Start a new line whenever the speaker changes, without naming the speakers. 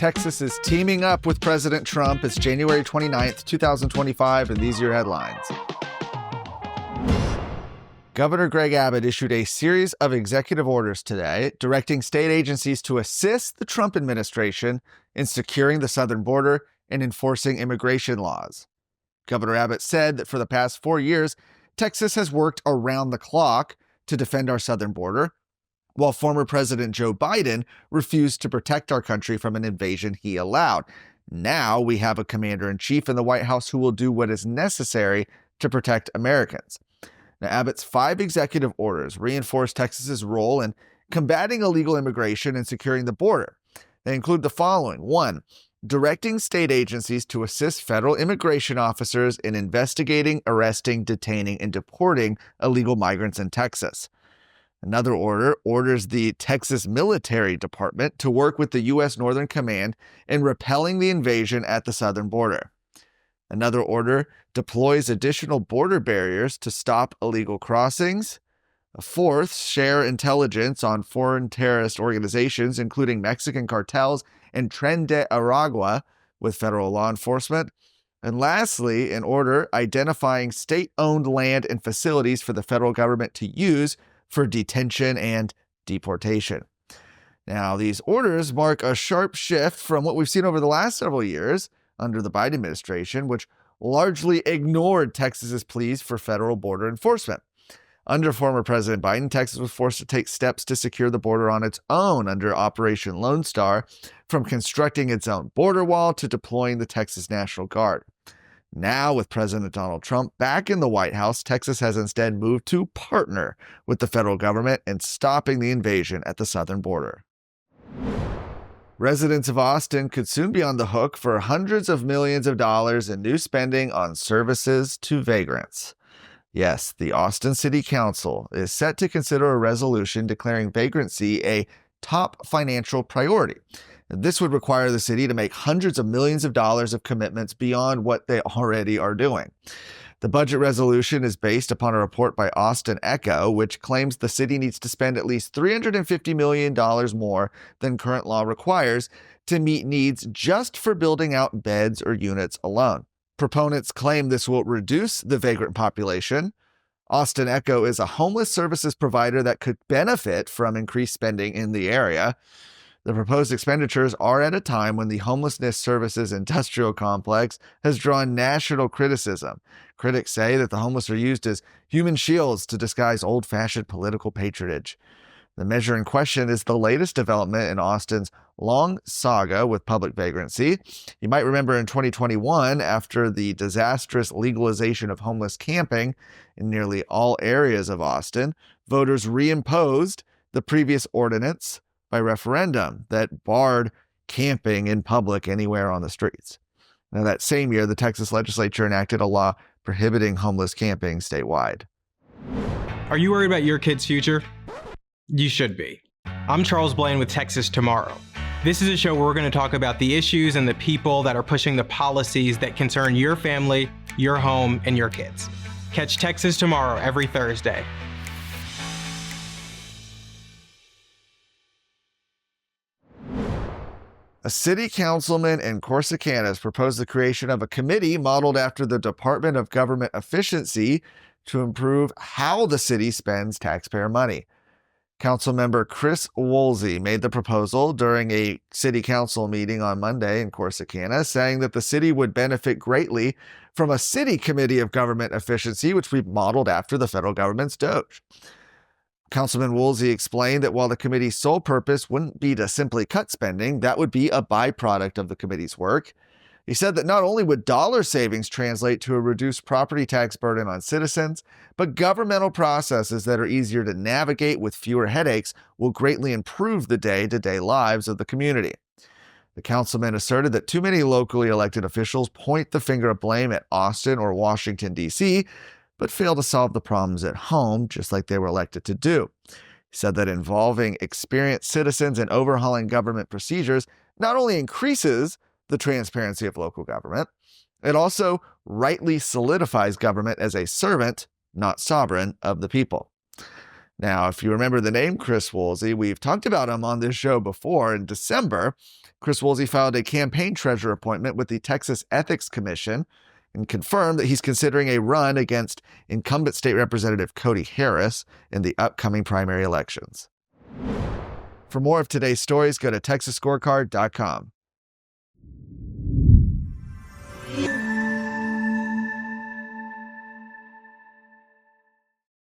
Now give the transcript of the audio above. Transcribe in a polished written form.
Texas is teaming up with President Trump. It's January 29th, 2025, and these are your headlines. Governor Greg Abbott issued a series of executive orders today directing state agencies to assist the Trump administration in securing the southern border and enforcing immigration laws. Governor Abbott said that for the past 4 years, Texas has worked around the clock to defend our southern border, while former President Joe Biden refused to protect our country from an invasion he allowed. Now we have a commander-in-chief in the White House who will do what is necessary to protect Americans. Now, Abbott's 5 executive orders reinforce Texas's role in combating illegal immigration and securing the border. They include the following. 1, directing state agencies to assist federal immigration officers in investigating, arresting, detaining, and deporting illegal migrants in Texas. Another order orders the Texas Military Department to work with the U.S. Northern Command in repelling the invasion at the southern border. Another order deploys additional border barriers to stop illegal crossings. A 4th, share intelligence on foreign terrorist organizations, including Mexican cartels and Tren de Aragua, with federal law enforcement. And lastly, an order identifying state-owned land and facilities for the federal government to use for detention and deportation. Now, these orders mark a sharp shift from what we've seen over the last several years under the Biden administration, which largely ignored Texas's pleas for federal border enforcement. Under former President Biden, Texas was forced to take steps to secure the border on its own under Operation Lone Star, from constructing its own border wall to deploying the Texas National Guard. Now, with President Donald Trump back in the White House, Texas has instead moved to partner with the federal government in stopping the invasion at the southern border. Residents of Austin could soon be on the hook for hundreds of millions of dollars in new spending on services to vagrants. Yes, the Austin City Council is set to consider a resolution declaring vagrancy a top financial priority. This would require the city to make hundreds of millions of dollars of commitments beyond what they already are doing. The budget resolution is based upon a report by Austin Echo, which claims the city needs to spend at least $350 million more than current law requires to meet needs just for building out beds or units alone. Proponents claim this will reduce the vagrant population. Austin Echo is a homeless services provider that could benefit from increased spending in the area. The proposed expenditures are at a time when the homelessness services industrial complex has drawn national criticism. Critics say that the homeless are used as human shields to disguise old-fashioned political patronage. The measure in question is the latest development in Austin's long saga with public vagrancy. You might remember in 2021, after the disastrous legalization of homeless camping in nearly all areas of Austin, voters reimposed the previous ordinance by referendum that barred camping in public anywhere on the streets. Now, that same year, the Texas legislature enacted a law prohibiting homeless camping statewide.
Are you worried about your kid's future? You should be. I'm Charles Blaine with Texas Tomorrow. This is a show where we're going to talk about the issues and the people that are pushing the policies that concern your family, your home, and your kids. Catch Texas Tomorrow every Thursday.
A city councilman in Corsicana has proposed the creation of a committee modeled after the Department of Government Efficiency to improve how the city spends taxpayer money. Councilmember Chris Woolsey made the proposal during a city council meeting on Monday in Corsicana, saying that the city would benefit greatly from a city committee of government efficiency, which we modeled after the federal government's DOGE. Councilman Woolsey explained that while the committee's sole purpose wouldn't be to simply cut spending, that would be a byproduct of the committee's work. He said that not only would dollar savings translate to a reduced property tax burden on citizens, but governmental processes that are easier to navigate with fewer headaches will greatly improve the day-to-day lives of the community. The councilman asserted that too many locally elected officials point the finger of blame at Austin or Washington, D.C., but fail to solve the problems at home, just like they were elected to do. He said that involving experienced citizens and overhauling government procedures not only increases the transparency of local government, it also rightly solidifies government as a servant, not sovereign, of the people. Now, if you remember the name Chris Woolsey, we've talked about him on this show before. In December, Chris Woolsey filed a campaign treasurer appointment with the Texas Ethics Commission and confirmed that he's considering a run against incumbent state representative Cody Harris in the upcoming primary elections. For more of today's stories, go to texasscorecard.com.